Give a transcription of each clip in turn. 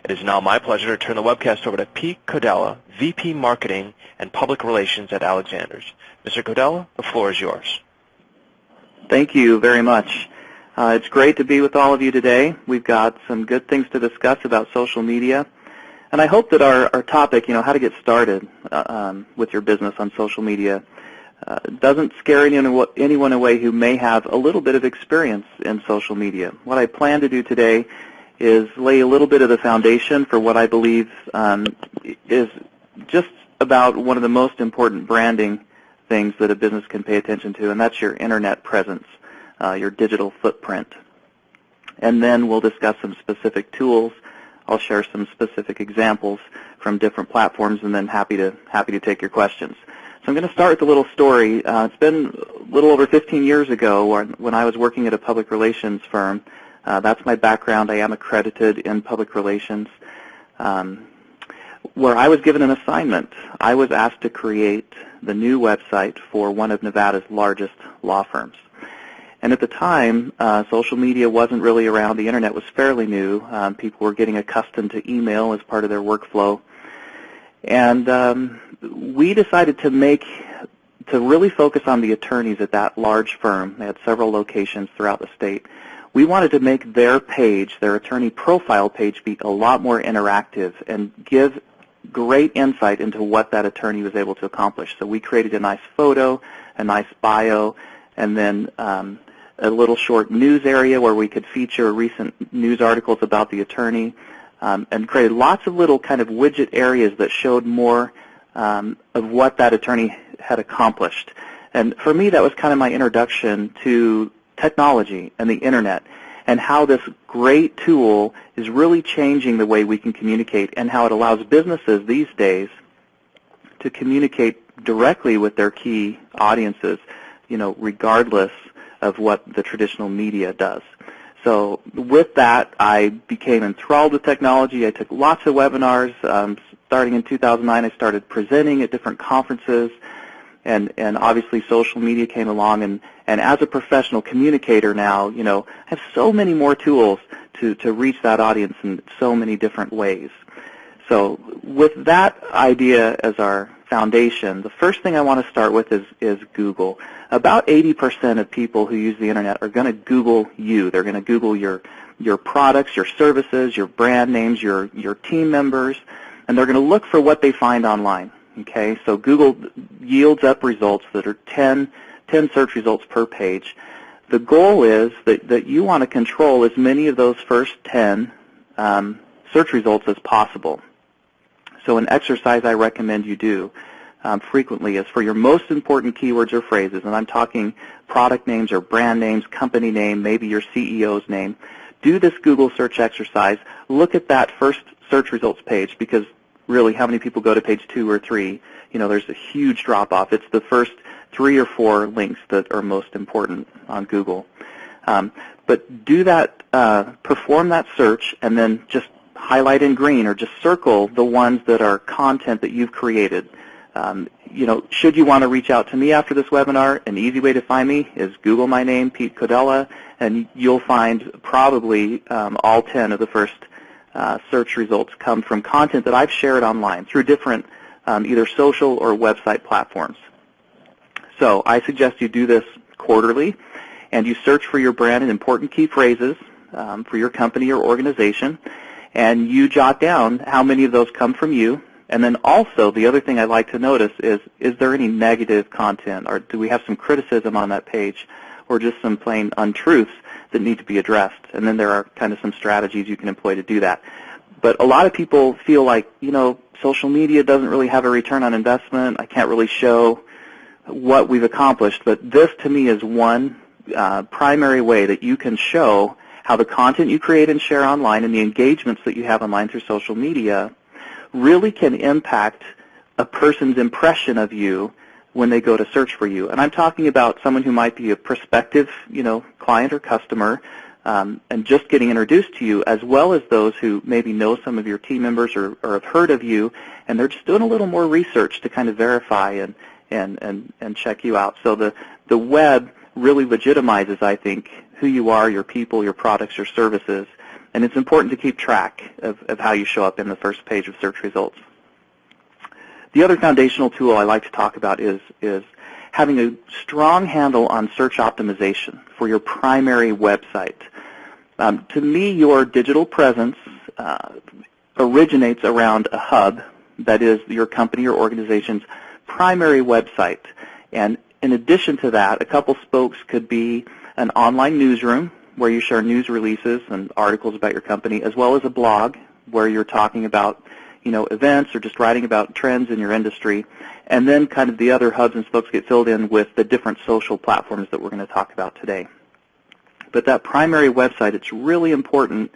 It is now my pleasure to turn the webcast over to Pete Codella, VP Marketing and Public Relations at Alexander's. Mr. Codella, the floor is yours. Thank you very much. It's great to be with all of you today. We've got some good things to discuss about social media. And I hope that our topic, how to get started with your business on social media, doesn't scare anyone away who may have a little bit of experience in social media. What I plan to do today is lay a little bit of the foundation for what I believe is just about one of the most important branding things that a business can pay attention to, and that's your internet presence, your digital footprint. And then we'll discuss some specific tools. I'll share some specific examples from different platforms, and then happy to take your questions. So I'm going to start with a little story. It's been a little over 15 years ago when I was working at a public relations firm. That's my background. I am accredited in public relations. Where I was given an assignment. I was asked to create the new website for one of Nevada's largest law firms. And at the time, social media wasn't really around. The internet was fairly new. People were getting accustomed to email as part of their workflow. And we decided to really focus on the attorneys at that large firm. They had several locations throughout the state. We wanted to make their page, their attorney profile page, be a lot more interactive and give great insight into what that attorney was able to accomplish. So we created a nice photo, a nice bio, and then a little short news area where we could feature recent news articles about the attorney, and created lots of little kind of widget areas that showed more of what that attorney had accomplished. And for me, that was kind of my introduction to technology and the internet, and how this great tool is really changing the way we can communicate, and how it allows businesses these days to communicate directly with their key audiences, regardless of what the traditional media does. So with that, I became enthralled with technology. I took lots of webinars. Starting in 2009, I started presenting at different conferences. And obviously social media came along, and as a professional communicator now, I have so many more tools to reach that audience in so many different ways. So with that idea as our foundation, the first thing I want to start with is Google. About 80% of people who use the internet are going to Google you. They're going to Google your products, your services, your brand names, your team members, and they're going to look for what they find online. Okay, so Google yields up results that are 10 search results per page. The goal is that you want to control as many of those first 10 search results as possible. So an exercise I recommend you do frequently is for your most important keywords or phrases, and I'm talking product names or brand names, company name, maybe your CEO's name. Do this Google search exercise. Look at that first search results page, because really, how many people go to page 2 or 3? There's a huge drop-off. It's the first 3 or 4 links that are most important on Google. But do that, perform that search, and then just highlight in green or just circle the ones that are content that you've created. Should you want to reach out to me after this webinar, an easy way to find me is Google my name, Pete Codella, and you'll find probably all 10 of the first search results come from content that I've shared online through different either social or website platforms. So I suggest you do this quarterly, and you search for your brand and important key phrases for your company or organization, and you jot down how many of those come from you. And then also, the other thing I like to notice is there any negative content, or do we have some criticism on that page, or just some plain untruths that need to be addressed? And then there are kind of some strategies you can employ to do that. But a lot of people feel like, social media doesn't really have a return on investment. I can't really show what we've accomplished. But this, to me, is one primary way that you can show how the content you create and share online and the engagements that you have online through social media really can impact a person's impression of you when they go to search for you. And I'm talking about someone who might be a prospective, client or customer, and just getting introduced to you, as well as those who maybe know some of your team members or have heard of you, and they're just doing a little more research to kind of verify and check you out. So the web really legitimizes, I think, who you are, your people, your products, your services, And it's important to keep track of how you show up in the first page of search results. The other foundational tool I like to talk about is having a strong handle on search optimization for your primary website. To me, your digital presence originates around a hub that is your company or organization's primary website. And in addition to that, a couple spokes could be an online newsroom where you share news releases and articles about your company, as well as a blog where you're talking about events or just writing about trends in your industry. And then kind of the other hubs and spokes get filled in with the different social platforms that we're going to talk about today. But that primary website, it's really important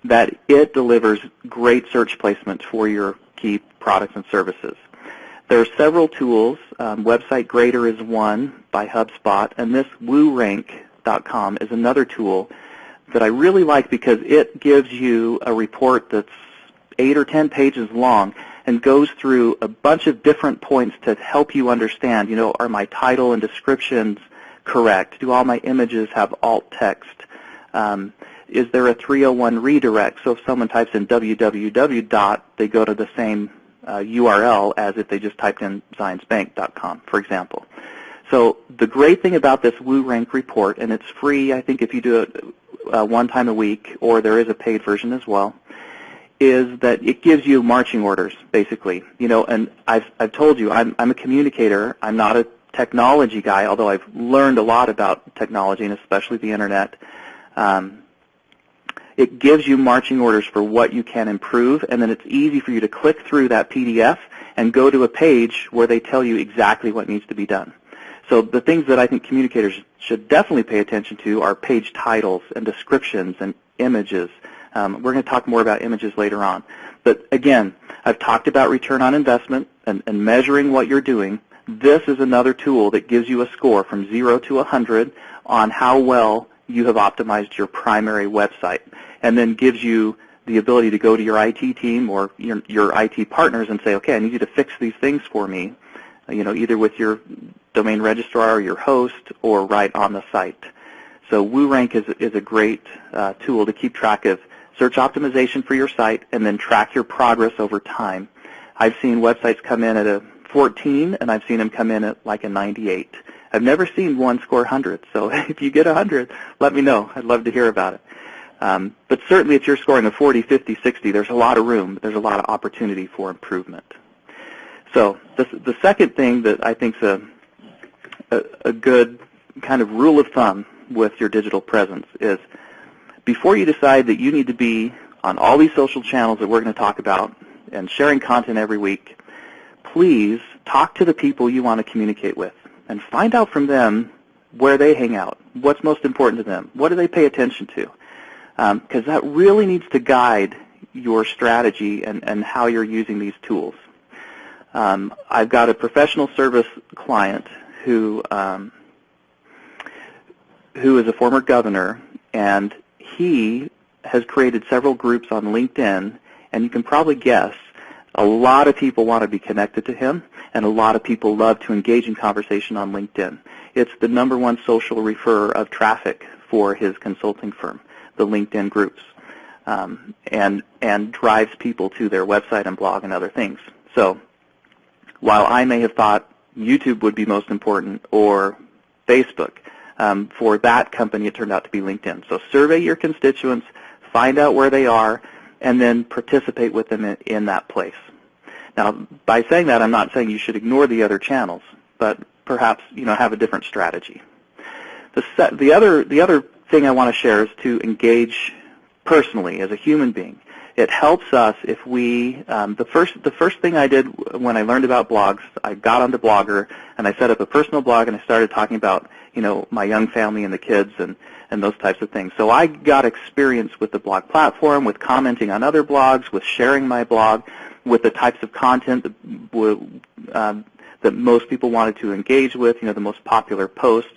that it delivers great search placement for your key products and services. There are several tools. Website Grader is one by HubSpot, and this WooRank.com is another tool that I really like because it gives you a report that's 8 or 10 pages long and goes through a bunch of different points to help you understand, are my title and descriptions correct? Do all my images have alt text? Is there a 301 redirect? So if someone types in www. They go to the same URL as if they just typed in zionsbank.com, for example. So the great thing about this WooRank report, and it's free, I think, if you do it one time a week, or there is a paid version as well, is that it gives you marching orders, basically. And I've told you, I'm a communicator. I'm not a technology guy, although I've learned a lot about technology and especially the internet. It gives you marching orders for what you can improve, and then it's easy for you to click through that PDF and go to a page where they tell you exactly what needs to be done. So the things that I think communicators should definitely pay attention to are page titles and descriptions and images. We're going to talk more about images later on. But again, I've talked about return on investment and measuring what you're doing. This is another tool that gives you a score from 0 to 100 on how well you have optimized your primary website, and then gives you the ability to go to your IT team or your IT partners and say, okay, I need you to fix these things for me, either with your domain registrar or your host or right on the site. So WooRank is a great tool to keep track of search optimization for your site and then track your progress over time. I've seen websites come in at a 14, and I've seen them come in at like a 98. I've never seen one score 100, so if you get 100, let me know. I'd love to hear about it. But certainly if you're scoring a 40, 50, 60, there's a lot of room. There's a lot of opportunity for improvement. So the second thing that I think is a good kind of rule of thumb with your digital presence is before you decide that you need to be on all these social channels that we're going to talk about and sharing content every week, please talk to the people you want to communicate with and find out from them where they hang out, what's most important to them, what do they pay attention to, because that really needs to guide your strategy and how you're using these tools. I've got a professional service client who is a former governor, and he has created several groups on LinkedIn, and you can probably guess a lot of people want to be connected to him, and a lot of people love to engage in conversation on LinkedIn. It's the #1 social referrer of traffic for his consulting firm, the LinkedIn groups, and drives people to their website and blog and other things. So while I may have thought YouTube would be most important or Facebook, for that company it turned out to be LinkedIn. So survey your constituents, find out where they are, and then participate with them in that place. Now, by saying that, I'm not saying you should ignore the other channels, but perhaps have a different strategy. The other thing I want to share is to engage personally as a human being. It helps us if we the first thing I did when I learned about blogs, I got onto Blogger and I set up a personal blog and I started talking about my young family and the kids and those types of things. So I got experience with the blog platform, with commenting on other blogs, with sharing my blog, with the types of content that most people wanted to engage with, the most popular posts,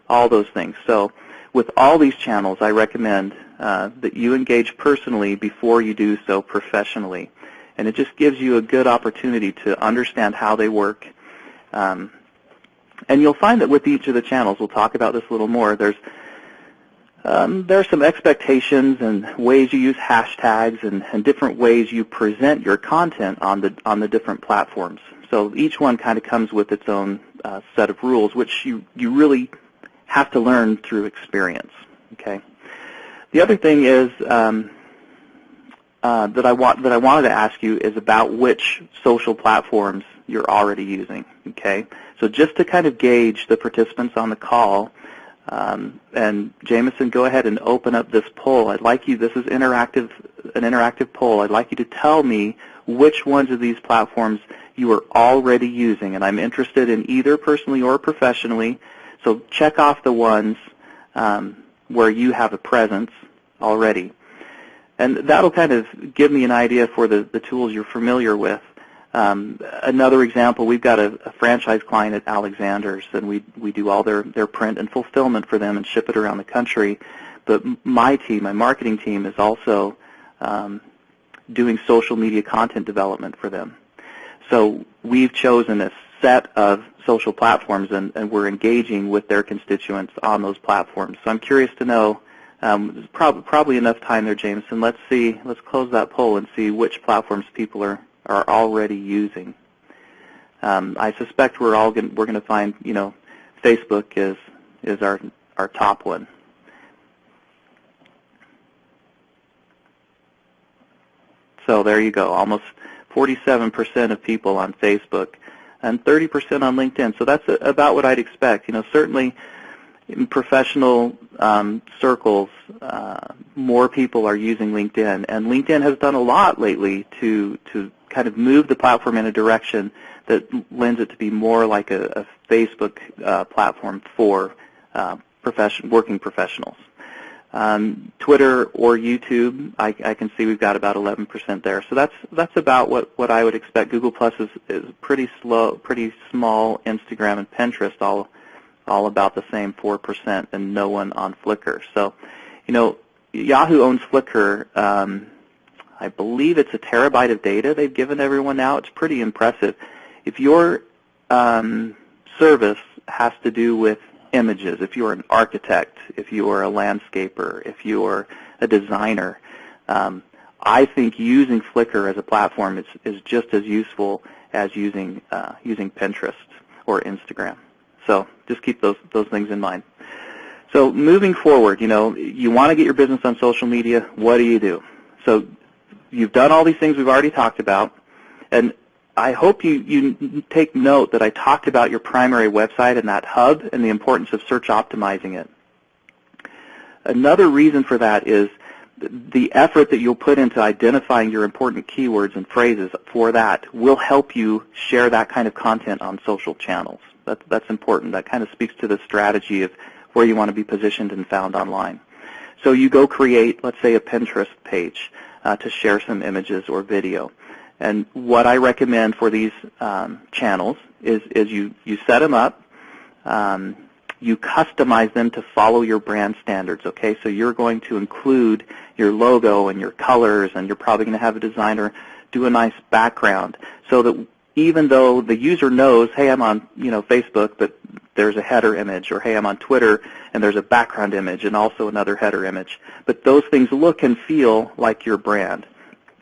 all those things. So with all these channels, I recommend that you engage personally before you do so professionally. And it just gives you a good opportunity to understand how they work. And you'll find that with each of the channels, we'll talk about this a little more, there's There are some expectations and ways you use hashtags and different ways you present your content on the different platforms. So each one kind of comes with its own set of rules, which you really have to learn through experience. Okay. The other thing is that I wanted to ask you is about which social platforms you're already using. Okay. So just to kind of gauge the participants on the call. And Jameson, go ahead and open up this poll. I'd like you, this is an interactive poll. I'd like you to tell me which ones of these platforms you are already using. And I'm interested in either personally or professionally. So check off the ones where you have a presence already. And that'll kind of give me an idea for the tools you're familiar with. Another example, we've got a franchise client at Alexander's, and we do all their print and fulfillment for them and ship it around the country. But my team, my marketing team, is also doing social media content development for them. So we've chosen a set of social platforms, and we're engaging with their constituents on those platforms. So I'm curious to know, there's probably enough time there, Jameson. Let's close that poll and see which platforms people are already using. I suspect we're going to find, Facebook is our top one. So there you go, almost 47% of people on Facebook and 30% on LinkedIn. So that's about what I'd expect. Certainly in professional circles, more people are using LinkedIn, and LinkedIn has done a lot lately to kind of move the platform in a direction that lends it to be more like a Facebook platform for working professionals. Twitter or YouTube, I can see we've got about 11% there. So that's about what I would expect. Google Plus is pretty small. Instagram and Pinterest all about the same, 4%, and no one on Flickr. So, Yahoo owns Flickr. I believe it's a terabyte of data they've given everyone now. It's pretty impressive. If your service has to do with images, if you're an architect, if you are a landscaper, if you're a designer, I think using Flickr as a platform is just as useful as using Pinterest or Instagram. So just keep those things in mind. So moving forward, you want to get your business on social media. What do you do? So you've done all these things we've already talked about, and I hope you take note that I talked about your primary website and that hub and the importance of search optimizing it. Another reason for that is the effort that you'll put into identifying your important keywords and phrases for that will help you share that kind of content on social channels. That's important. That kind of speaks to the strategy of where you want to be positioned and found online. So you go create, let's say, a Pinterest page to share some images or video. And what I recommend for these channels is you set them up, you customize them to follow your brand standards, okay? So you're going to include your logo and your colors, and you're probably going to have a designer do a nice background so that even though the user knows, hey, I'm on Facebook, but there's a header image, or hey, I'm on Twitter, and there's a background image and also another header image. But those things look and feel like your brand,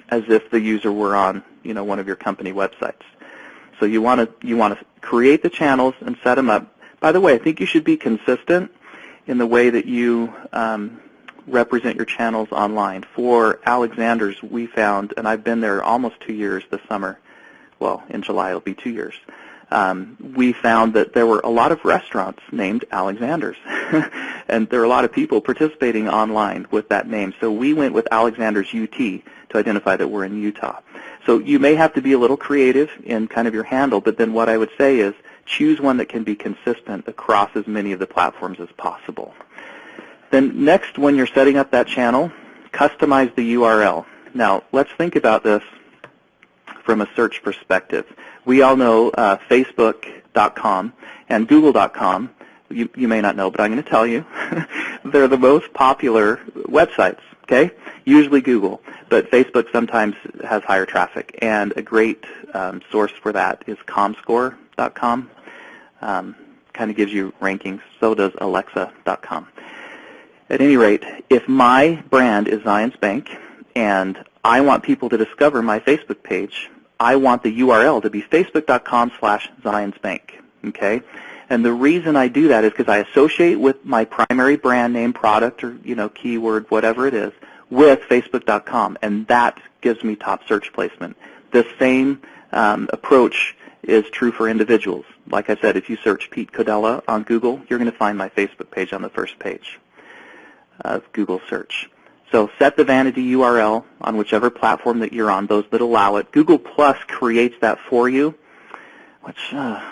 as if the user were on one of your company websites. So you want to create the channels and set them up. By the way, I think you should be consistent in the way that you represent your channels online. For Alexander's, we found, and I've been there almost 2 years this summer. Well, in July it'll be 2 years. We found that there were a lot of restaurants named Alexander's, and there are a lot of people participating online with that name. So we went with Alexander's UT to identify that we're in Utah. So you may have to be a little creative in kind of your handle, but then what I would say is choose one that can be consistent across as many of the platforms as possible. Then next, when you're setting up that channel, customize the URL. Now, let's think about this from a search perspective. We all know Facebook.com and Google.com. You may not know, but I'm going to tell you. They're the most popular websites, okay? Usually Google, but Facebook sometimes has higher traffic. And a great source for that is comscore.com. Kind of gives you rankings. So does Alexa.com. At any rate, if my brand is Zions Bank and I want people to discover my Facebook page, I want the URL to be facebook.com/ZionsBank, okay? And the reason I do that is because I associate with my primary brand name, product, or keyword, whatever it is, with facebook.com, and that gives me top search placement. The same approach is true for individuals. Like I said, if you search Pete Codella on Google, you're going to find my Facebook page on the first page of Google search. So set the vanity URL on whichever platform that you're on, those that allow it. Google Plus creates that for you, which I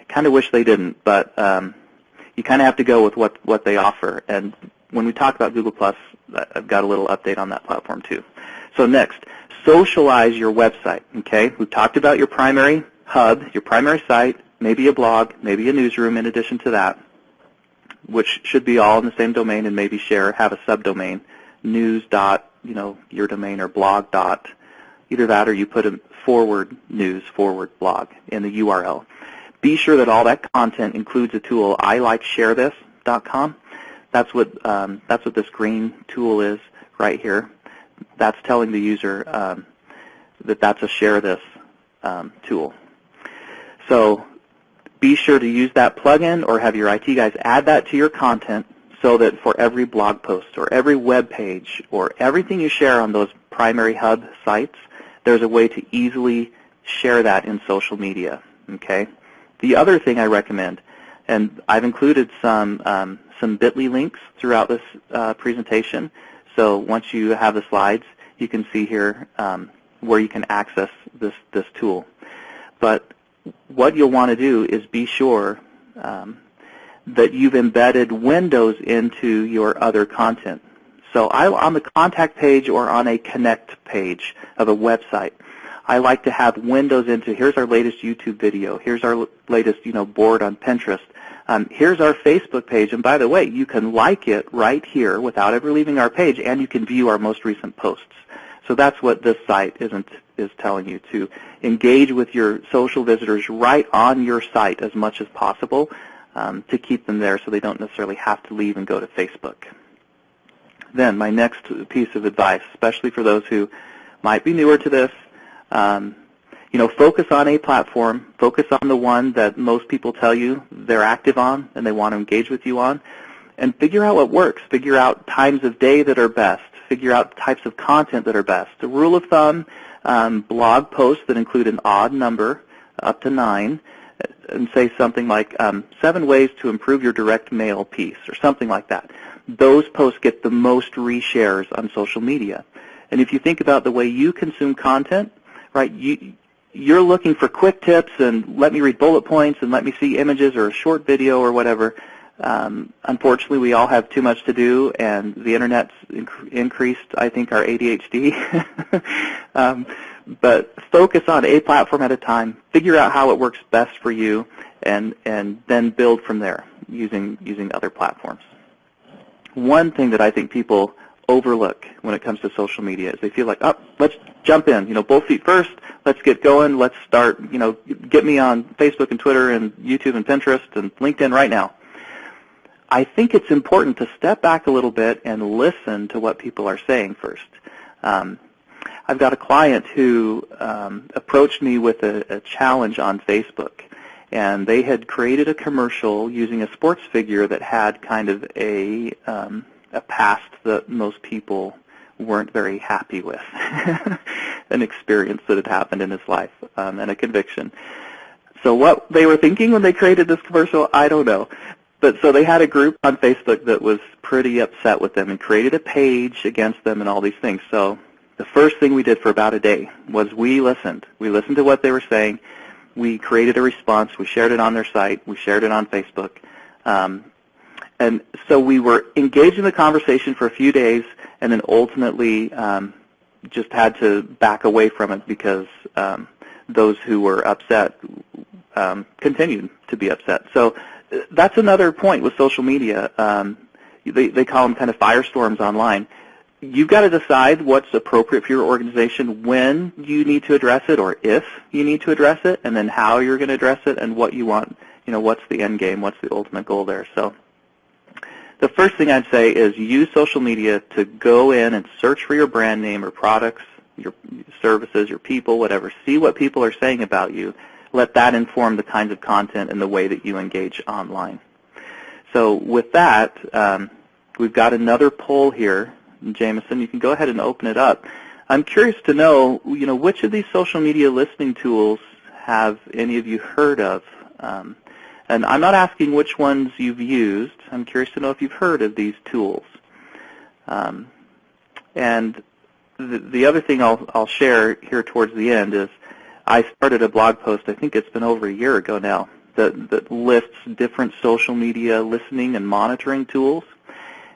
kind of wish they didn't, but you kind of have to go with what they offer. And when we talk about Google Plus, I've got a little update on that platform too. So next, socialize your website, okay? We've talked about your primary hub, your primary site, maybe a blog, maybe a newsroom in addition to that, which should be all in the same domain and maybe have a subdomain, news dot, your domain, or blog dot, either that or you put a forward news, forward blog in the URL. Be sure that all that content includes a tool. I like sharethis.com. That's what this green tool is right here. That's telling the user that that's a share this tool. So be sure to use that plugin or have your IT guys add that to your content so that for every blog post or every web page or everything you share on those primary hub sites, there's a way to easily share that in social media, okay? The other thing I recommend, and I've included some bit.ly links throughout this presentation, so once you have the slides, you can see here where you can access this tool. But what you'll want to do is be sure that you've embedded windows into your other content. So on the contact page or on a connect page of a website, I like to have windows into, here's our latest YouTube video, here's our latest board on Pinterest, here's our Facebook page, and by the way, you can like it right here without ever leaving our page, and you can view our most recent posts. So that's what this site is telling you, to engage with your social visitors right on your site as much as possible, to keep them there so they don't necessarily have to leave and go to Facebook. Then my next piece of advice, especially for those who might be newer to this, focus on a platform, focus on the one that most people tell you they're active on and they want to engage with you on, and figure out what works. Figure out times of day that are best. Figure out types of content that are best. The rule of thumb, blog posts that include an odd number, up to 9, and say something like 7 ways to improve your direct mail piece, or something like that. Those posts get the most reshares on social media. And if you think about the way you consume content, right, you're looking for quick tips and let me read bullet points and let me see images or a short video or whatever. Unfortunately, we all have too much to do, and the Internet's increased, I think, our ADHD. But focus on a platform at a time. Figure out how it works best for you, and then build from there using other platforms. One thing that I think people overlook when it comes to social media is they feel like, oh, let's jump in, both feet first, let's get going, let's start, get me on Facebook and Twitter and YouTube and Pinterest and LinkedIn right now. I think it's important to step back a little bit and listen to what people are saying first. I've got a client who approached me with a challenge on Facebook, and they had created a commercial using a sports figure that had kind of a past that most people weren't very happy with, an experience that had happened in his life, and a conviction. So what they were thinking when they created this commercial, I don't know. But so they had a group on Facebook that was pretty upset with them and created a page against them and all these things. So the first thing we did for about a day was we listened. We listened to what they were saying. We created a response. We shared it on their site. We shared it on Facebook. And so we were engaged in the conversation for a few days, and then ultimately just had to back away from it because those who were upset continued to be upset. So that's another point with social media. They call them kind of firestorms online. You've got to decide what's appropriate for your organization, when you need to address it, or if you need to address it, and then how you're going to address it, and what you want. What's the end game? What's the ultimate goal there? So the first thing I'd say is use social media to go in and search for your brand name or products, your services, your people, whatever. See what people are saying about you. Let that inform the kinds of content and the way that you engage online. So with that, we've got another poll here. Jameson, you can go ahead and open it up. I'm curious to know, which of these social media listening tools have any of you heard of? And I'm not asking which ones you've used. I'm curious to know if you've heard of these tools. And the other thing I'll share here towards the end is I started a blog post, I think it's been over a year ago now, that lists different social media listening and monitoring tools.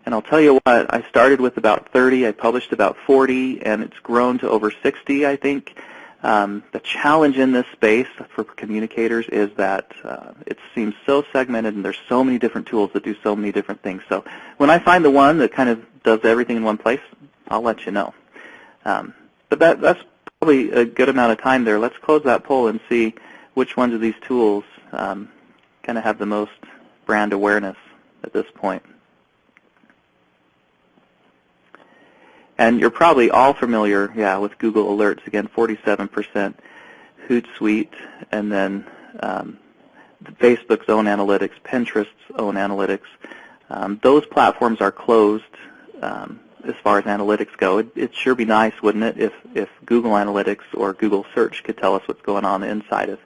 And I'll tell you what, I started with about 30, I published about 40, and it's grown to over 60, I think. The challenge in this space for communicators is that it seems so segmented, and there's so many different tools that do so many different things. So when I find the one that kind of does everything in one place, I'll let you know. But that's probably a good amount of time there. Let's close that poll and see which ones of these tools kind of have the most brand awareness at this point. And you're probably all familiar, with Google Alerts. Again, 47%, Hootsuite, and then Facebook's own analytics, Pinterest's own analytics. Those platforms are closed as far as analytics go. It'd sure be nice, wouldn't it, if Google Analytics or Google Search could tell us what's going on inside of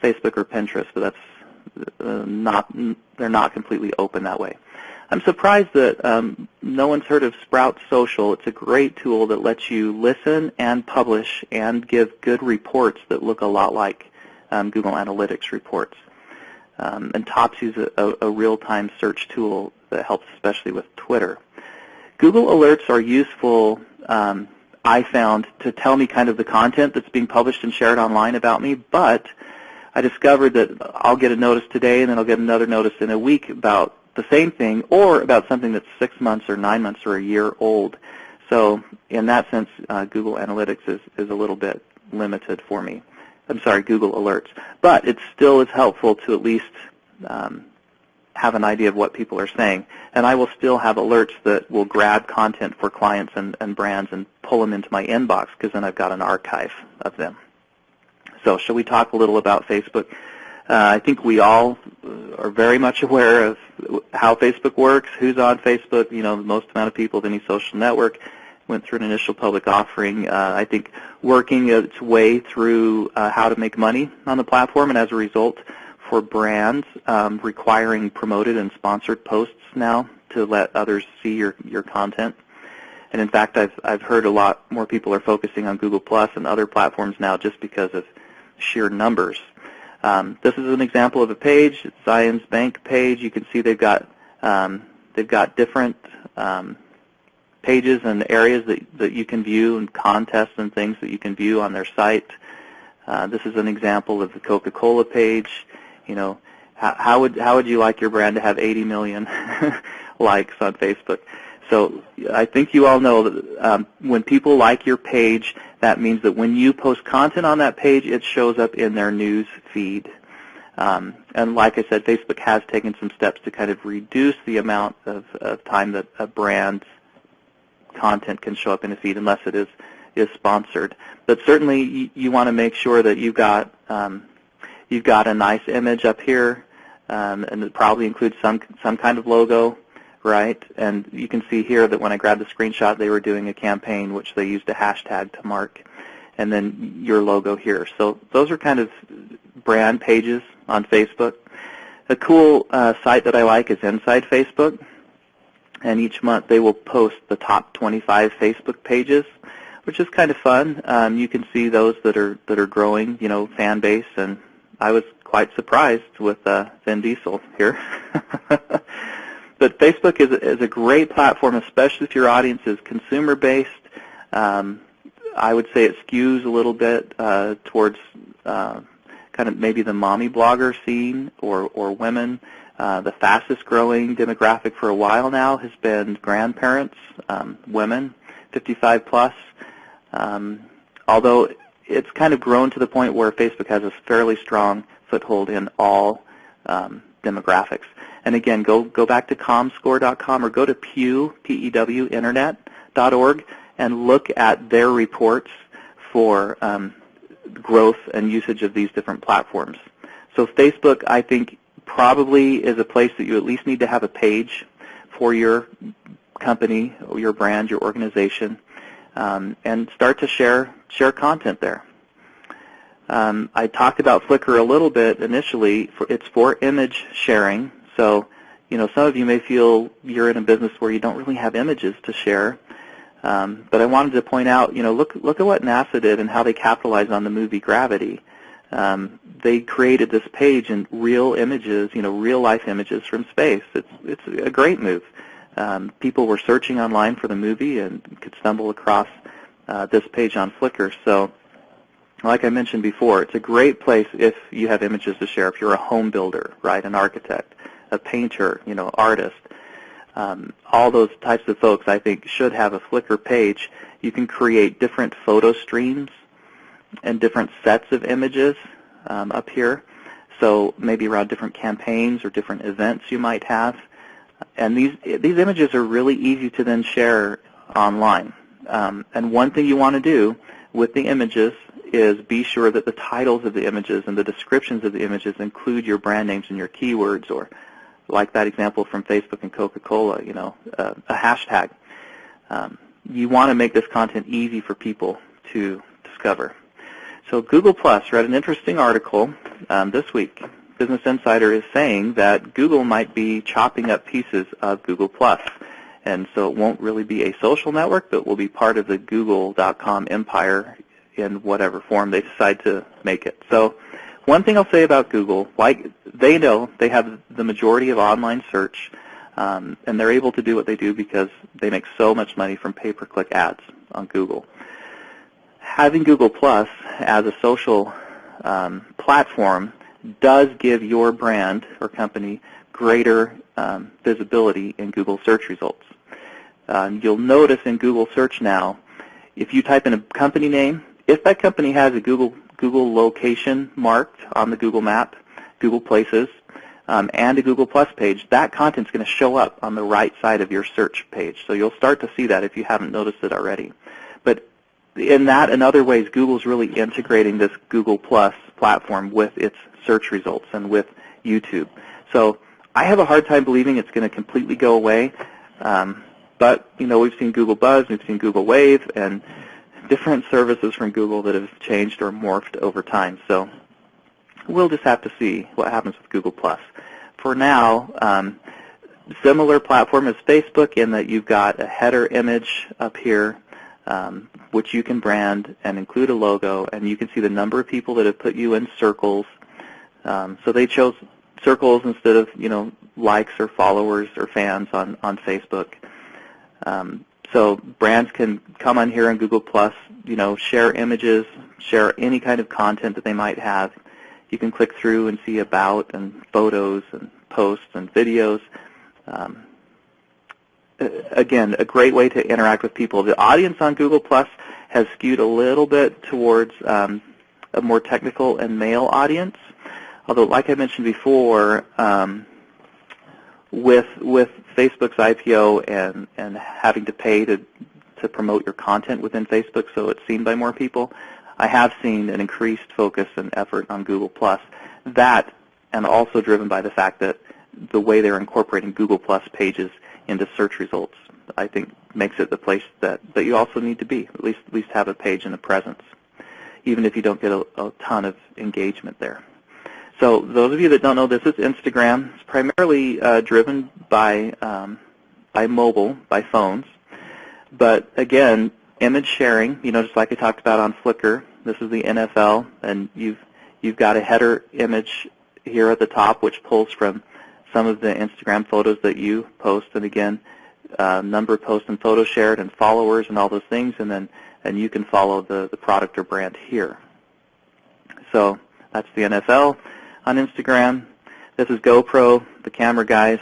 Facebook or Pinterest, but that's they're not completely open that way. I'm surprised that no one's heard of Sprout Social. It's a great tool that lets you listen and publish and give good reports that look a lot like Google Analytics reports. And Topsy's a real-time search tool that helps especially with Twitter. Google Alerts are useful, I found, to tell me kind of the content that's being published and shared online about me, but I discovered that I'll get a notice today and then I'll get another notice in a week about the same thing or about something that's 6 months or 9 months or a year old. So in that sense, Google Analytics is a little bit limited for me. I'm sorry, Google Alerts. But it still is helpful to at least have an idea of what people are saying. And I will still have alerts that will grab content for clients and brands and pull them into my inbox because then I've got an archive of them. So shall we talk a little about Facebook? I think we all are very much aware of how Facebook works, who's on Facebook. The most amount of people of any social network went through an initial public offering. I think working its way through how to make money on the platform, and as a result, for brands requiring promoted and sponsored posts now to let others see your content. And in fact, I've heard a lot more people are focusing on Google Plus and other platforms now just because of sheer numbers. This is an example of a page. It's Zions Bank page. You can see they've got different pages and areas that you can view and contests and things that you can view on their site. This is an example of the Coca-Cola page. How would you like your brand to have 80 million likes on Facebook? So I think you all know that when people like your page, that means that when you post content on that page, it shows up in their news feed. And like I said, Facebook has taken some steps to kind of reduce the amount of time that a brand's content can show up in a feed unless it is sponsored. But certainly you want to make sure that you've got a nice image up here, and it probably includes some kind of logo. Right, and you can see here that when I grabbed the screenshot, they were doing a campaign which they used a hashtag to mark, and then your logo here. So those are kind of brand pages on Facebook. A cool site that I like is Inside Facebook, and each month they will post the top 25 Facebook pages, which is kind of fun. You can see those that are growing, fan base, and I was quite surprised with Vin Diesel here. But Facebook is a great platform, especially if your audience is consumer-based. I would say it skews a little bit towards kind of maybe the mommy blogger scene or women. The fastest-growing demographic for a while now has been grandparents, women, 55 plus. Although it's kind of grown to the point where Facebook has a fairly strong foothold in all demographics. And again, go back to comscore.com or go to internet.org and look at their reports for growth and usage of these different platforms. So Facebook, I think, probably is a place that you at least need to have a page for your company, or your brand, your organization, and start to share content there. I talked about Flickr a little bit initially. It's for image sharing. So, some of you may feel you're in a business where you don't really have images to share. But I wanted to point out, look at what NASA did and how they capitalized on the movie Gravity. They created this page in real images, real life images from space. It's a great move. People were searching online for the movie and could stumble across this page on Flickr. So, like I mentioned before, it's a great place if you have images to share. If you're a home builder, right, an architect, a painter, artist. All those types of folks, I think, should have a Flickr page. You can create different photo streams and different sets of images up here. So maybe around different campaigns or different events you might have. And these images are really easy to then share online. And one thing you want to do with the images is be sure that the titles of the images and the descriptions of the images include your brand names and your keywords, or like that example from Facebook and Coca-Cola, a hashtag. You want to make this content easy for people to discover. So Google Plus, read an interesting article this week. Business Insider is saying that Google might be chopping up pieces of Google Plus. And so it won't really be a social network, but will be part of the Google.com empire in whatever form they decide to make it. So one thing I'll say about Google, like they know they have the majority of online search, and they're able to do what they do because they make so much money from pay-per-click ads on Google. Having Google Plus as a social platform does give your brand or company greater visibility in Google search results. You'll notice in Google search now, if you type in a company name, if that company has a Google location marked on the Google map, Google Places, and a Google Plus page, that content's going to show up on the right side of your search page. So you'll start to see that if you haven't noticed it already. But in that and other ways, Google's really integrating this Google Plus platform with its search results and with YouTube. So I have a hard time believing it's going to completely go away. But, we've seen Google Buzz, we've seen Google Wave, and different services from Google that have changed or morphed over time. So we'll just have to see what happens with Google+. For now, similar platform as Facebook in that you've got a header image up here, which you can brand and include a logo, and you can see the number of people that have put you in circles. So they chose circles instead of, likes or followers or fans on Facebook. So brands can come on here on Google+, share images, share any kind of content that they might have. You can click through and see about and photos and posts and videos. Again, a great way to interact with people. The audience on Google+ has skewed a little bit towards a more technical and male audience. Although, like I mentioned before, with Facebook's IPO and having to pay to promote your content within Facebook so it's seen by more people, I have seen an increased focus and effort on Google+. That, and also driven by the fact that the way they're incorporating Google+ pages into search results, I think makes it the place that you also need to be, at least have a page and a presence, even if you don't get a ton of engagement there. So those of you that don't know, this is Instagram. It's primarily driven by mobile, by phones. But again, image sharing, just like I talked about on Flickr. This is the NFL, and you've got a header image here at the top, which pulls from some of the Instagram photos that you post, and again, number of posts and photos shared, and followers, and all those things, and you can follow the product or brand here. So that's the NFL on Instagram. This is GoPro, the camera guys.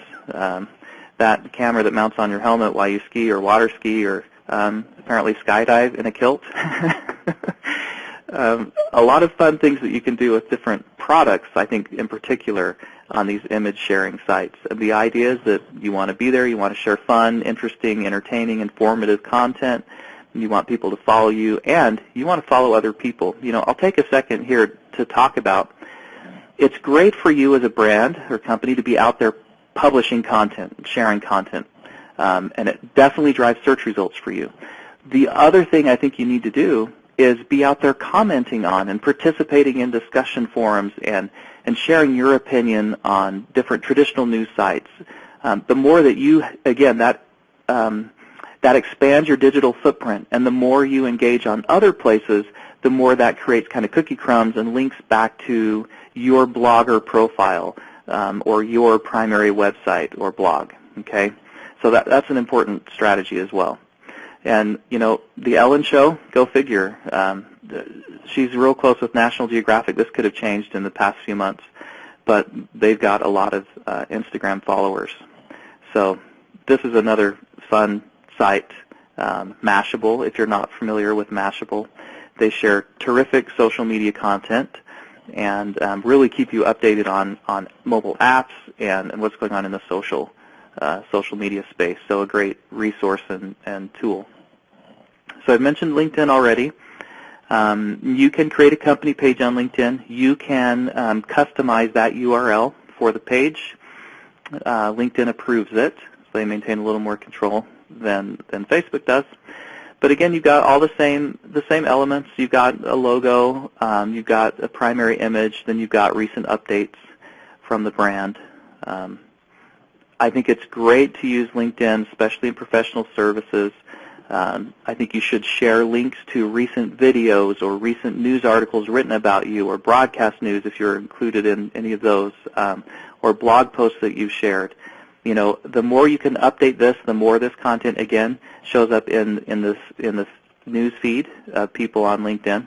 That camera that mounts on your helmet while you ski or water ski or apparently skydive in a kilt. A lot of fun things that you can do with different products, I think, in particular, on these image sharing sites. The idea is that you want to be there, you want to share fun, interesting, entertaining, informative content, you want people to follow you, and you want to follow other people. I'll take a second here to talk about, it's great for you as a brand or company to be out there publishing content, sharing content, and it definitely drives search results for you. The other thing I think you need to do is be out there commenting on and participating in discussion forums and sharing your opinion on different traditional news sites. The more that you, again, that expands your digital footprint, and the more you engage on other places, the more that creates kind of cookie crumbs and links back to your blogger profile or your primary website or blog. Okay, so that's an important strategy as well. And the Ellen Show, go figure. She's real close with National Geographic. This could have changed in the past few months, but they've got a lot of Instagram followers. So this is another fun site, Mashable. If you're not familiar with Mashable, they share terrific social media content and really keep you updated on mobile apps and what's going on in the social media space. So a great resource and tool. So I've mentioned LinkedIn already. You can create a company page on LinkedIn. You can customize that URL for the page. LinkedIn approves it, so they maintain a little more control than Facebook does. But again, you've got all the same elements. You've got a logo, you've got a primary image, then you've got recent updates from the brand. I think it's great to use LinkedIn, especially in professional services. I think you should share links to recent videos or recent news articles written about you, or broadcast news if you're included in any of those, or blog posts that you've shared. The more you can update this, the more this content again shows up in this news feed of people on LinkedIn.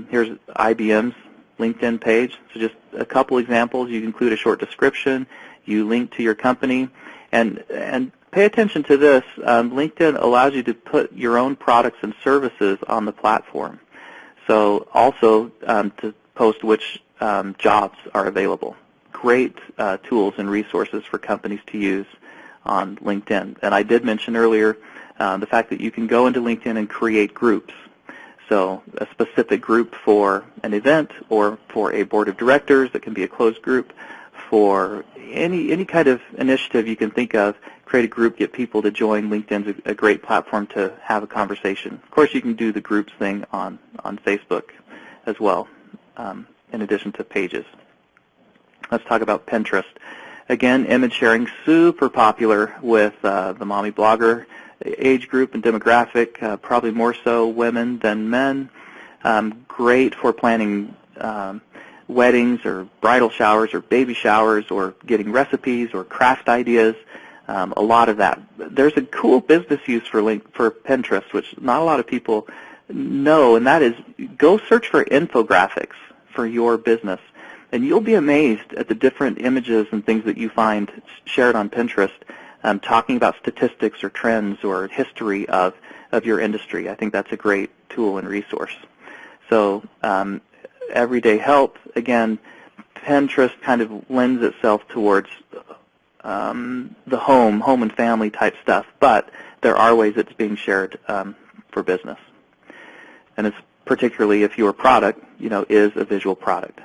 Here's IBM's LinkedIn page. So just a couple examples. You include a short description. You link to your company, and pay attention to this. LinkedIn allows you to put your own products and services on the platform. So also to post which jobs are available. Great tools and resources for companies to use on LinkedIn. And I did mention earlier the fact that you can go into LinkedIn and create groups. So a specific group for an event or for a board of directors that can be a closed group. For any kind of initiative you can think of, create a group, get people to join. LinkedIn's a great platform to have a conversation. Of course, you can do the groups thing on Facebook as well, in addition to pages. Let's talk about Pinterest. Again, image sharing, super popular with the mommy blogger age group and demographic, probably more so women than men. Great for planning weddings or bridal showers or baby showers or getting recipes or craft ideas, a lot of that. There's a cool business use for Pinterest, which not a lot of people know, and that is go search for infographics for your business. And you'll be amazed at the different images and things that you find shared on Pinterest, talking about statistics or trends or history of your industry. I think that's a great tool and resource. So everyday help, again, Pinterest kind of lends itself towards the home and family type stuff, but there are ways it's being shared for business. And it's particularly if your product, is a visual product.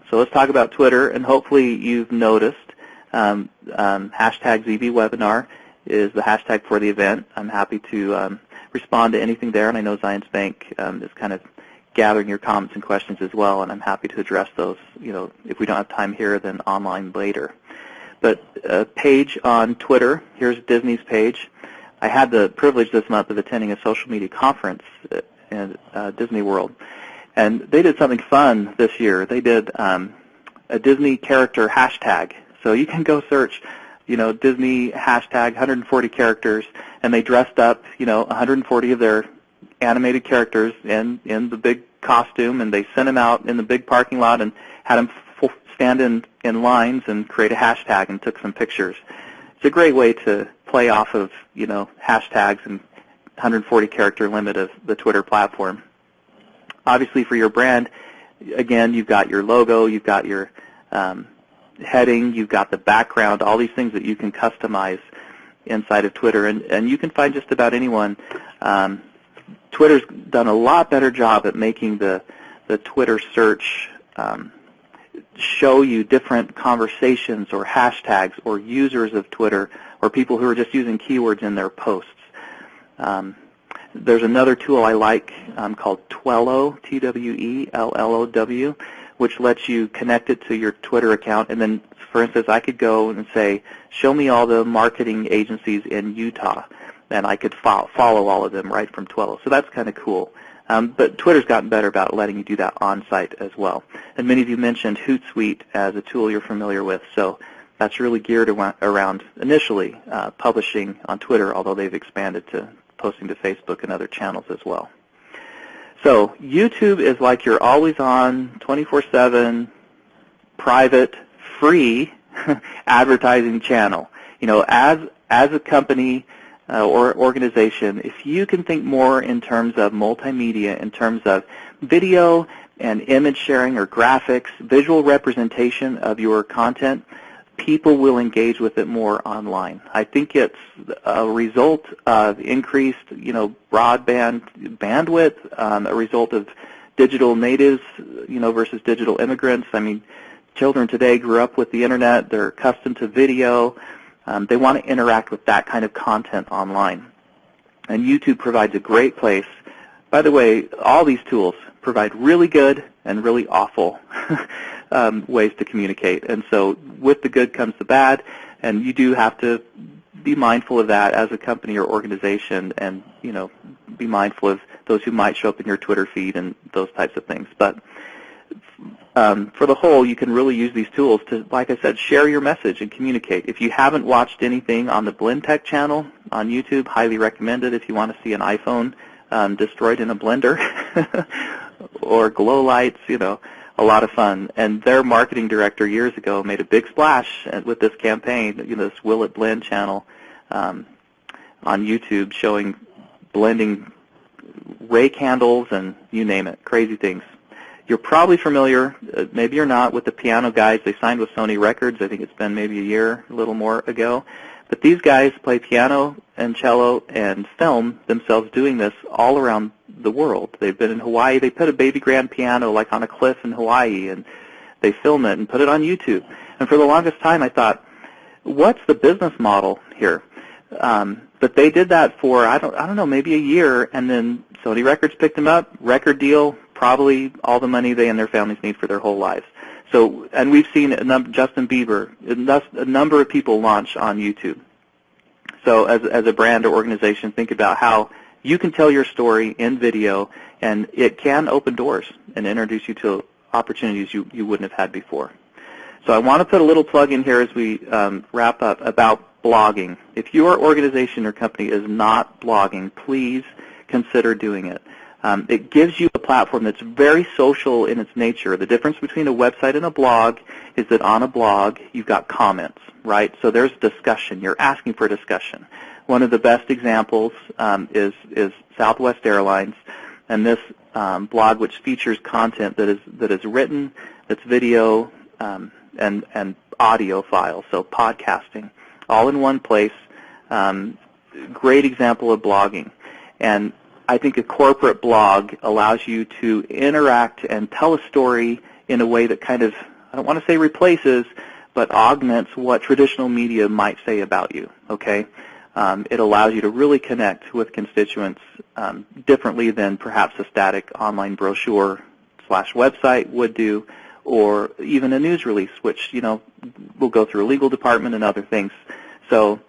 So let's talk about Twitter, and hopefully you've noticed hashtag ZBWebinar is the hashtag for the event. I'm happy to respond to anything there, and I know Zions Bank is kind of gathering your comments and questions as well, and I'm happy to address those. If we don't have time here, then online later. But a page on Twitter, here's Disney's page. I had the privilege this month of attending a social media conference in Disney World. And they did something fun this year. They did a Disney character hashtag. So you can go search, Disney hashtag 140 characters, and they dressed up, 140 of their animated characters in the big costume, and they sent them out in the big parking lot and had them stand in lines and create a hashtag and took some pictures. It's a great way to play off of, hashtags and 140 character limit of the Twitter platform. Obviously, for your brand, again, you've got your logo, you've got your heading, you've got the background, all these things that you can customize inside of Twitter, and you can find just about anyone. Twitter's done a lot better job at making the Twitter search show you different conversations or hashtags or users of Twitter or people who are just using keywords in their posts. There's another tool I like called Twello, Twellow, which lets you connect it to your Twitter account. And then, for instance, I could go and say, show me all the marketing agencies in Utah, and I could follow all of them right from Twello. So that's kind of cool. But Twitter's gotten better about letting you do that on-site as well. And many of you mentioned Hootsuite as a tool you're familiar with. So that's really geared around initially publishing on Twitter, although they've expanded to posting to Facebook and other channels as well. So YouTube is like your always-on, 24/7, private, free advertising channel. You know, as a company or organization, if you can think more in terms of multimedia, in terms of video and image sharing or graphics, visual representation of your content, people will engage with it more online. I think it's a result of increased, broadband bandwidth, a result of digital natives, versus digital immigrants. I mean, children today grew up with the internet. They're accustomed to video. They want to interact with that kind of content online. And YouTube provides a great place. By the way, all these tools provide really good and really awful ways to communicate. And so with the good comes the bad, and you do have to be mindful of that as a company or organization, and be mindful of those who might show up in your Twitter feed and those types of things. But for the whole, you can really use these tools to, like I said, share your message and communicate. If you haven't watched anything on the Blend Tech channel on YouTube, highly recommend it if you want to see an iPhone destroyed in a blender or glow lights, a lot of fun. And their marketing director years ago made a big splash with this campaign, this Will It Blend channel on YouTube, showing blending ray candles and you name it, crazy things. You're probably familiar, maybe you're not, with the piano guys. They signed with Sony Records. I think it's been maybe a year, a little more ago. But these guys play piano and cello and film themselves doing this all around the world. They've been in Hawaii. They put a baby grand piano like on a cliff in Hawaii, and they film it and put it on YouTube. And for the longest time I thought, what's the business model here? But they did that for, I don't know, maybe a year, and then Sony Records picked them up, record deal, probably all the money they and their families need for their whole lives. So, and we've seen Justin Bieber, a number of people launch on YouTube. So as a brand or organization, think about how you can tell your story in video, and it can open doors and introduce you to opportunities you wouldn't have had before. So I want to put a little plug in here as we wrap up about blogging. If your organization or company is not blogging, please consider doing it. It gives you a platform that's very social in its nature. The difference between a website and a blog is that on a blog, you've got comments, right? So there's discussion. You're asking for discussion. One of the best examples is Southwest Airlines, and this blog, which features content that is written, that's video, and audio files, so podcasting, all in one place. Great example of blogging. And I think a corporate blog allows you to interact and tell a story in a way that kind of, I don't want to say replaces, but augments what traditional media might say about you, okay? It allows you to really connect with constituents differently than perhaps a static online brochure / website would do, or even a news release, which, will go through a legal department and other things. So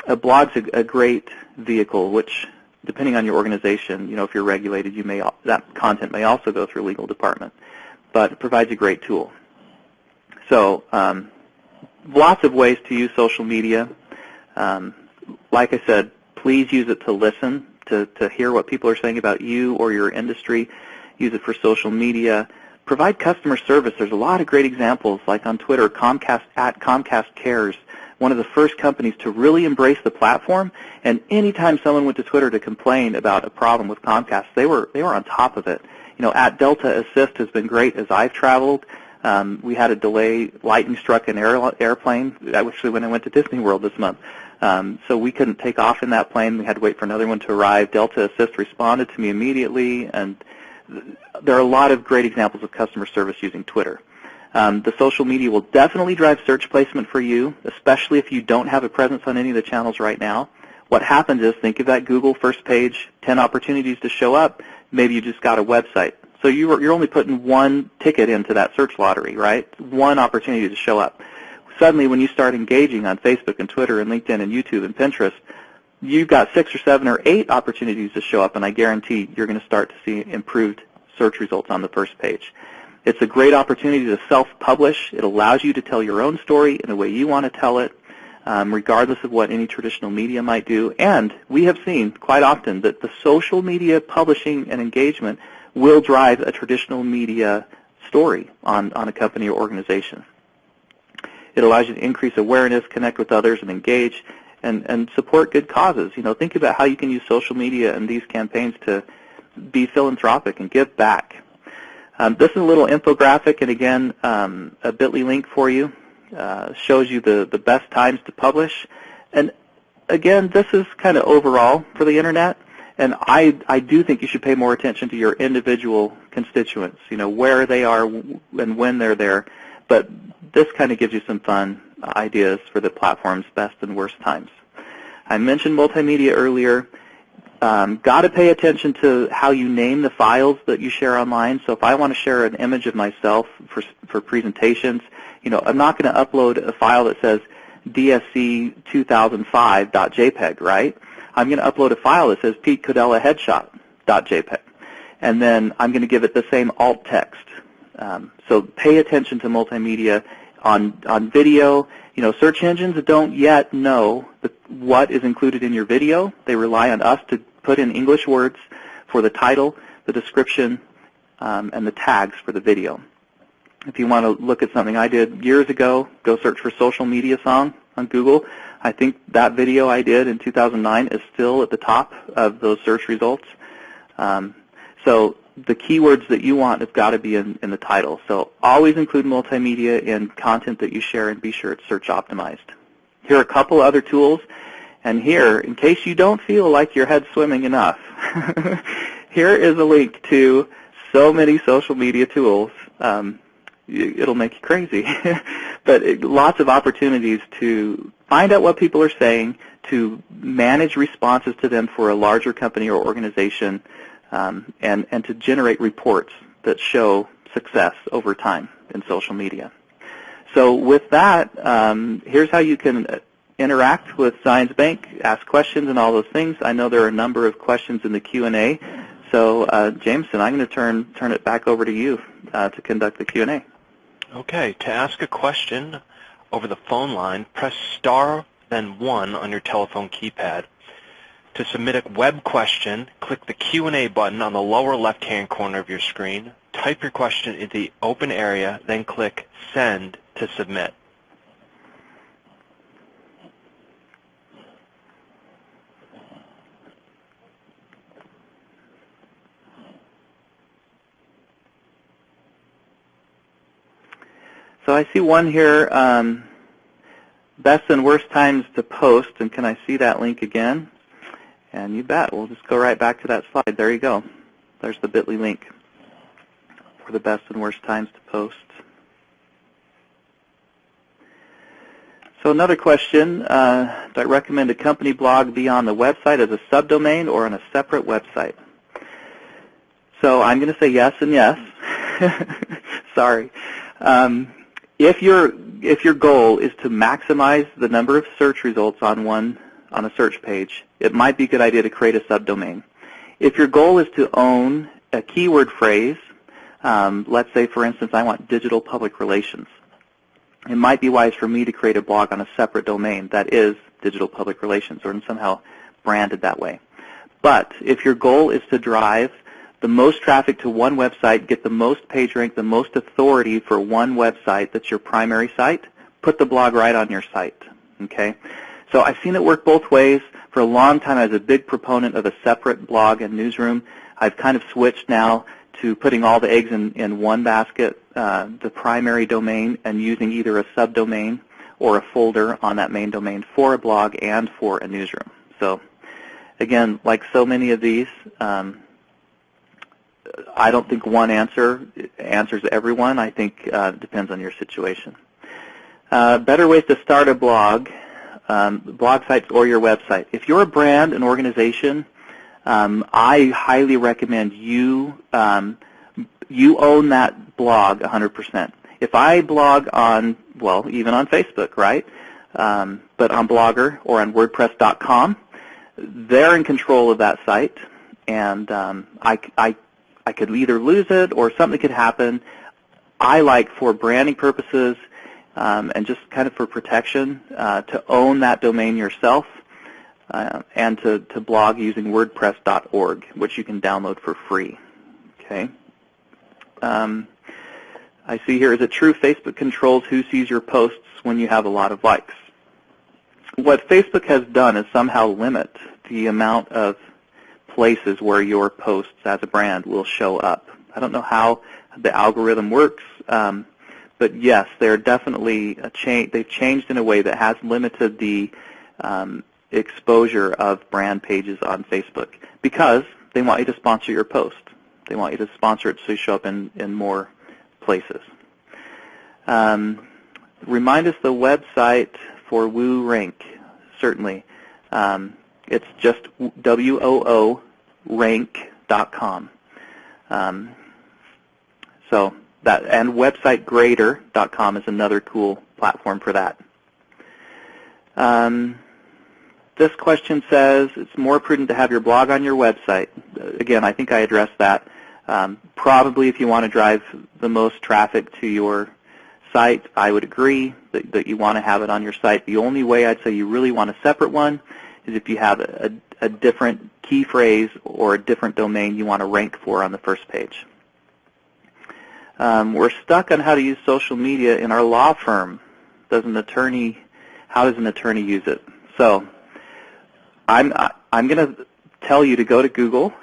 a blog's a great vehicle, which, depending on your organization, if you're regulated, that content may also go through a legal department, but it provides a great tool. So lots of ways to use social media. Like I said, please use it to listen, to hear what people are saying about you or your industry. Use it for social media. Provide customer service. There's a lot of great examples, like on Twitter, Comcast Cares, one of the first companies to really embrace the platform. And anytime someone went to Twitter to complain about a problem with Comcast, they were on top of it. At Delta Assist has been great as I've traveled. We had a delay. Lightning struck an airplane, actually when I went to Disney World this month. So we couldn't take off in that plane. We had to wait for another one to arrive. Delta Assist responded to me immediately, and there are a lot of great examples of customer service using Twitter. The social media will definitely drive search placement for you, especially if you don't have a presence on any of the channels right now. What happens is, think of that Google first page, 10 opportunities to show up. Maybe you just got a website. So you're only putting one ticket into that search lottery, right? One opportunity to show up. Suddenly, when you start engaging on Facebook and Twitter and LinkedIn and YouTube and Pinterest, you've got 6 or 7 or 8 opportunities to show up, and I guarantee you're going to start to see improved search results on the first page. It's a great opportunity to self-publish. It allows you to tell your own story in the way you want to tell it, regardless of what any traditional media might do. And we have seen quite often that the social media publishing and engagement will drive a traditional media story on a company or organization. It allows you to increase awareness, connect with others, and engage, and support good causes. Think about how you can use social media and these campaigns to be philanthropic and give back. This is a little infographic, and again, a bit.ly link for you. Shows you the best times to publish. And again, this is kind of overall for the internet, and I do think you should pay more attention to your individual constituents, where they are and when they're there. But this kind of gives you some fun ideas for the platform's best and worst times. I mentioned multimedia earlier. Got to pay attention to how you name the files that you share online. So if I want to share an image of myself for presentations, I'm not going to upload a file that says DSC2005.jpg, right? I'm going to upload a file that says Pete Codella headshot.jpg, and then I'm going to give it the same alt text. So pay attention to multimedia on video. Search engines don't yet know what is included in your video. They rely on us to put in English words for the title, the description, and the tags for the video. If you want to look at something I did years ago, go search for social media song on Google. I think that video I did in 2009 is still at the top of those search results. So the keywords that you want have got to be in the title. So always include multimedia in content that you share, and be sure it's search optimized. Here are a couple other tools. And here, in case you don't feel like your head's swimming enough, here is a link to so many social media tools. It'll make you crazy. But lots of opportunities to find out what people are saying, to manage responses to them for a larger company or organization, and to generate reports that show success over time in social media. So with that, here's how you can interact with Zions Bank, ask questions and all those things. I know there are a number of questions in the Q&A. So Jameson, I'm going to turn it back over to you to conduct the Q&A. Okay, to ask a question over the phone line, press star then 1 on your telephone keypad. To submit a web question, click the Q&A button on the lower left-hand corner of your screen. Type your question into the open area, then click Send to submit. So I see one here, best and worst times to post, and can I see that link again? And you bet. We'll just go right back to that slide. There you go. There's the bit.ly link for the best and worst times to post. So another question, do I recommend a company blog be on the website as a subdomain or on a separate website? So I'm going to say yes and yes. Sorry. If your goal is to maximize the number of search results on a search page, it might be a good idea to create a subdomain. If your goal is to own a keyword phrase, let's say, for instance, I want digital public relations, it might be wise for me to create a blog on a separate domain that is digital public relations or somehow branded that way. But if your goal is to drive the most traffic to one website, get the most page rank, the most authority for one website that's your primary site, put the blog right on your site, okay? So I've seen it work both ways. For a long time, I was a big proponent of a separate blog and newsroom. I've kind of switched now putting all the eggs in one basket, the primary domain, and using either a subdomain or a folder on that main domain for a blog and for a newsroom. So again, like so many of these, I don't think one answer answers everyone. I think it depends on your situation. Better ways to start a blog, blog sites or your website. If you're a brand, an organization, I highly recommend you own that blog 100%. If I blog on, well, even on Facebook, right, but on Blogger or on WordPress.com, they're in control of that site, and I could either lose it or something could happen. I like, for branding purposes and just kind of for protection, to own that domain yourself and to blog using WordPress.org, which you can download for free. Okay. I see here, is it true Facebook controls who sees your posts when you have a lot of likes? What Facebook has done is somehow limit the amount of places where your posts as a brand will show up. I don't know how the algorithm works, but yes, they're definitely they've changed in a way that has limited the exposure of brand pages on Facebook, because they want you to sponsor your post. They want you to sponsor it so you show up in more places. Remind us the website for Woo Rank. Certainly. It's just WOO-rank.com. So that, and websitegrader.com is another cool platform for that. This question says, it's more prudent to have your blog on your website. Again, I think I addressed that. Probably if you want to drive the most traffic to your site, I would agree that you want to have it on your site. The only way I'd say you really want a separate one is if you have a different key phrase or a different domain you want to rank for on the first page. We're stuck on how to use social media in our law firm. How does an attorney use it? So I'm going to tell you to go to Google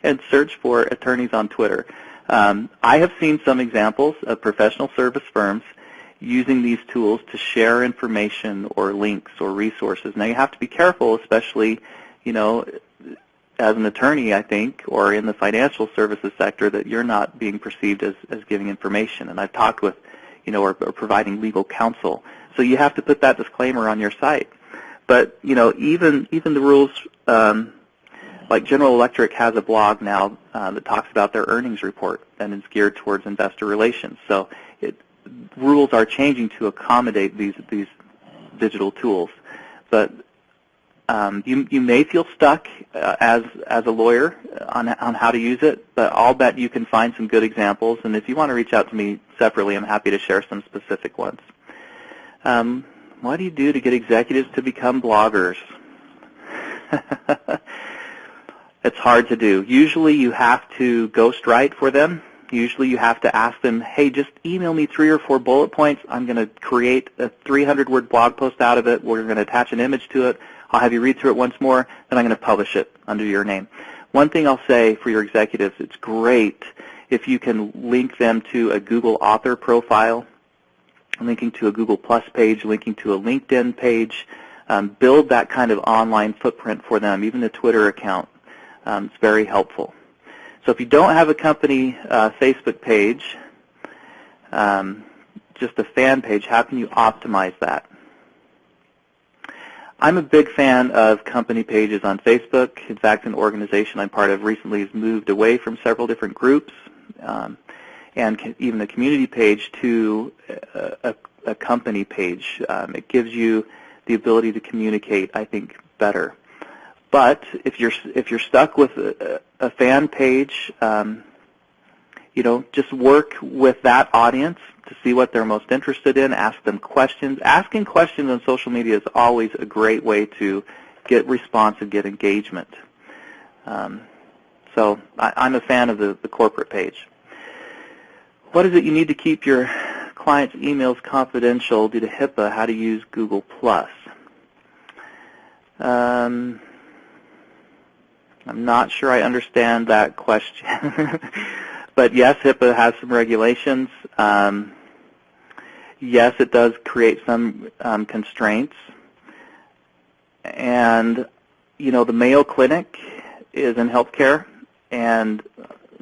and search for attorneys on Twitter. I have seen some examples of professional service firms using these tools to share information or links or resources. Now, you have to be careful, especially, as an attorney, I think, or in the financial services sector, that you're not being perceived as giving information. And I've talked with, or providing legal counsel. So you have to put that disclaimer on your site. But, even the rules, like General Electric has a blog now that talks about their earnings report and is geared towards investor relations. So rules are changing to accommodate these digital tools. But you may feel stuck as a lawyer on how to use it, but I'll bet you can find some good examples. And if you want to reach out to me separately, I'm happy to share some specific ones. What do you do to get executives to become bloggers? It's hard to do. Usually you have to ghostwrite for them. Usually you have to ask them, hey, just email me 3 or 4 bullet points. I'm going to create a 300-word blog post out of it. We're going to attach an image to it. I'll have you read through it once more, then I'm going to publish it under your name. One thing I'll say for your executives, it's great if you can link them to a Google author profile, linking to a Google Plus page, linking to a LinkedIn page. Build that kind of online footprint for them, even a Twitter account. It's very helpful. So if you don't have a company Facebook page, just a fan page, how can you optimize that? I'm a big fan of company pages on Facebook. In fact, an organization I'm part of recently has moved away from several different groups and even a community page to a company page. It gives you the ability to communicate, I think, better. But if you're stuck with a fan page, just work with that audience to see what they're most interested in. Ask them questions. Asking questions on social media is always a great way to get response and get engagement. So I'm a fan of the corporate page. What is it you need to keep your clients' emails confidential due to HIPAA? How to use Google+. I'm not sure I understand that question. But yes, HIPAA has some regulations. Yes, it does create some constraints. And, you know, the Mayo Clinic is in healthcare, and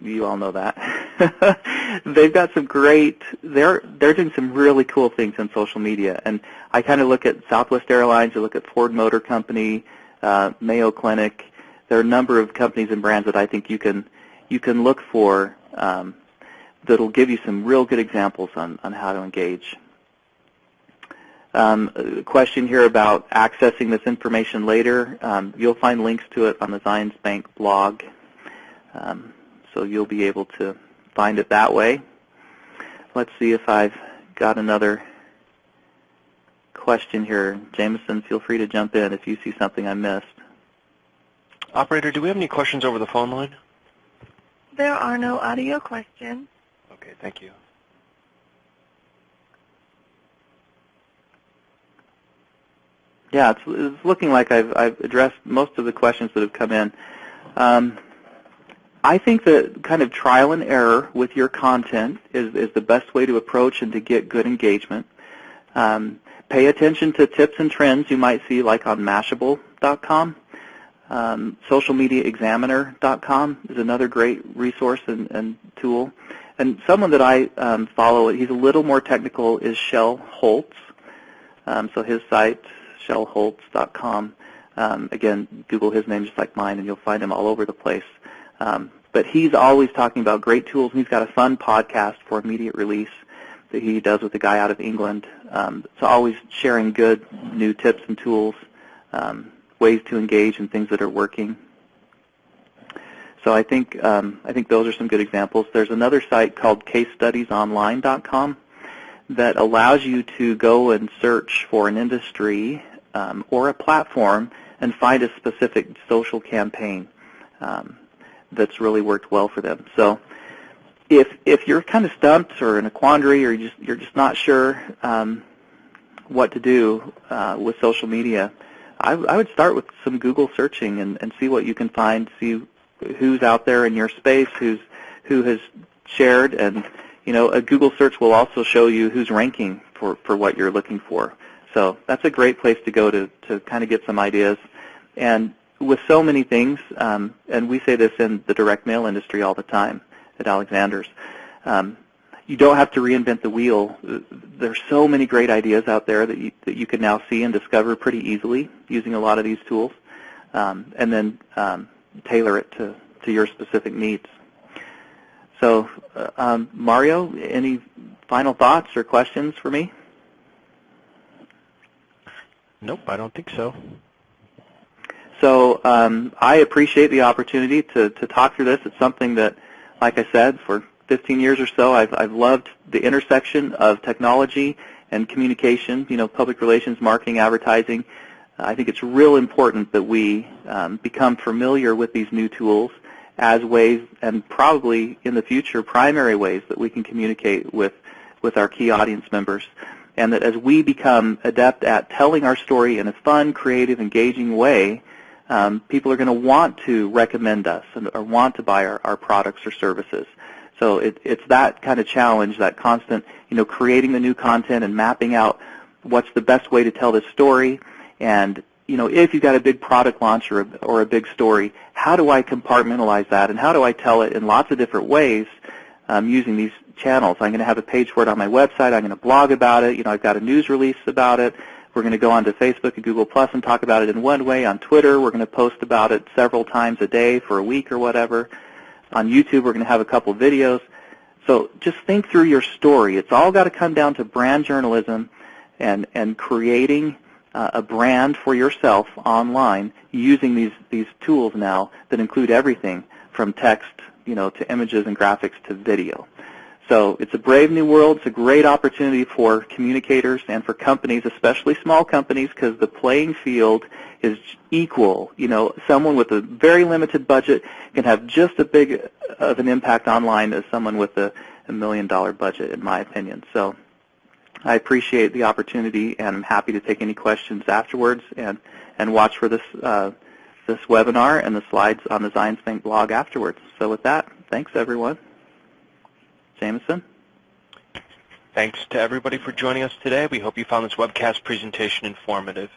you all know that. They've got some great, they're doing some really cool things in social media. And I kind of look at Southwest Airlines, I look at Ford Motor Company, Mayo Clinic. There are a number of companies and brands that I think you can look for that'll give you some real good examples on how to engage. A question here about accessing this information later. You'll find links to it on the Zions Bank blog, so you'll be able to find it that way. Let's see if I've got another question here. Jameson, feel free to jump in if you see something I missed. Operator, do we have any questions over the phone line? There are no audio questions. Okay, thank you. Yeah, it's looking like I've addressed most of the questions that have come in. I think that kind of trial and error with your content is the best way to approach and to get good engagement. Pay attention to tips and trends you might see like on Mashable.com. Socialmediaexaminer.com is another great resource and tool. And someone that I follow, he's a little more technical, is Shel Holtz. So his site, shelholtz.com. Again, Google his name just like mine, and you'll find him all over the place. But he's always talking about great tools, and he's got a fun podcast for immediate release that he does with a guy out of England. So always sharing good new tips and tools, ways to engage and things that are working. So I think those are some good examples. There's another site called casestudiesonline.com that allows you to go and search for an industry or a platform and find a specific social campaign that's really worked well for them. So if you're kind of stumped or in a quandary or you're just not sure what to do with social media, I would start with some Google searching and see what you can find, see who's out there in your space, who has shared, and you know, a Google search will also show you who's ranking for what you're looking for. So that's a great place to go to kind of get some ideas. And with so many things, and we say this in the direct mail industry all the time at Alexander's, you don't have to reinvent the wheel. There's so many great ideas out there that you can now see and discover pretty easily using a lot of these tools, and then tailor it to your specific needs. So, Mario, any final thoughts or questions for me? Nope, I don't think so. So I appreciate the opportunity to talk through this. It's something that, like I said, for 15 years or so, I've loved the intersection of technology and communication, you know, public relations, marketing, advertising. I think it's real important that we become familiar with these new tools as ways, and probably in the future, primary ways that we can communicate with our key audience members. And that as we become adept at telling our story in a fun, creative, engaging way, people are going to want to recommend us or want to buy our products or services. So it's that kind of challenge, that constant, you know, creating the new content and mapping out what's the best way to tell this story. And, you know, if you've got a big product launch or a big story, how do I compartmentalize that, and how do I tell it in lots of different ways using these channels? I'm going to have a page for it on my website. I'm going to blog about it. You know, I've got a news release about it. We're going to go onto Facebook and Google Plus and talk about it in one way. On Twitter, we're going to post about it several times a day for a week or whatever. On YouTube, we're going to have a couple videos. So just think through your story. It's all got to come down to brand journalism and creating a brand for yourself online using these tools now that include everything from text, you know, to images and graphics to video. So it's a brave new world. It's a great opportunity for communicators and for companies, especially small companies, because the playing field is equal. You know, someone with a very limited budget can have just as big of an impact online as someone with a $1 million budget, in my opinion. So I appreciate the opportunity, and I'm happy to take any questions afterwards and watch for this the this webinar and the slides on the Zions Bank blog afterwards. So with that, thanks everyone. Jameson? Thanks to everybody for joining us today. We hope you found this webcast presentation informative.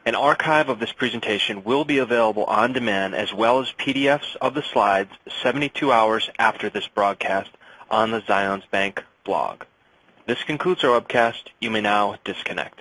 An archive of this presentation will be available on demand, as well as PDFs of the slides 72 hours after this broadcast on the Zions Bank blog. This concludes our webcast. You may now disconnect.